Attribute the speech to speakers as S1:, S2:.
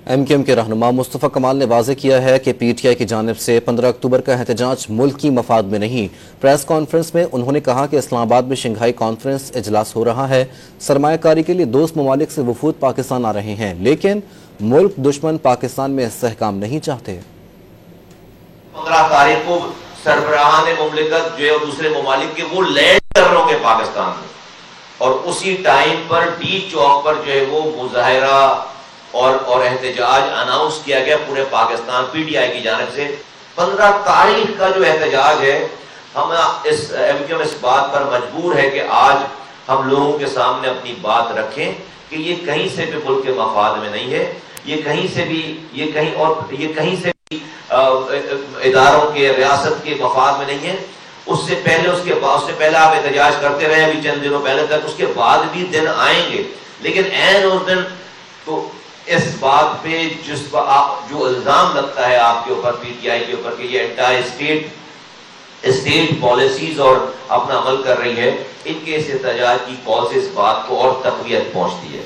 S1: M Q M کے رہنما مصطفیٰ کمال نے واضح کیا ہے کہ پی ٹی آئی کی جانب سے 15 اکتوبر کا احتجاج ملکی مفاد میں نہیں۔ پریس کانفرنس میں انہوں نے کہا کہ اسلام آباد میں شنگھائی کانفرنس اجلاس ہو رہا ہے، سرمایہ کاری کے لیے دوست ممالک سے وفود پاکستان آ رہے ہیں، لیکن ملک دشمن پاکستان میں استحکام نہیں چاہتے۔
S2: 15 تاریخ کو سربراہان مملکت جو ہے دوسرے ممالک کے وہ لینڈ کر رہے ہوں گے پاکستان میں، اور اسی ٹائم پر ڈی چوک پر جو ہے وہ مظاہرہ اور احتجاج اناؤنس کیا گیا پورے پاکستان پی ٹی آئی کی جانب سے۔ 15 تاریخ کا جو احتجاج ہے، ہم ایم کیو ایم اس بات پر مجبور ہے کہ آج ہم لوگوں کے سامنے اپنی بات رکھیں کہ یہ کہیں سے بھی ملک کے مفاد میں نہیں ہے، یہ کہیں سے بھی اداروں کے ریاست کے مفاد میں نہیں ہے۔ اس سے پہلے آپ احتجاج کرتے رہے ابھی چند دنوں پہلے تک، اس کے بعد بھی دن آئیں گے، لیکن عین اس دن تو اس بات پہ جو الزام لگتا ہے آپ کے اوپر پی ٹی آئی کے اوپر کہ یہ انٹائر اسٹیٹ پالیسیز اور اپنا عمل کر رہی ہے، ان کے اس احتجاج کی کال سے اس بات کو اور تقویت پہنچتی ہے۔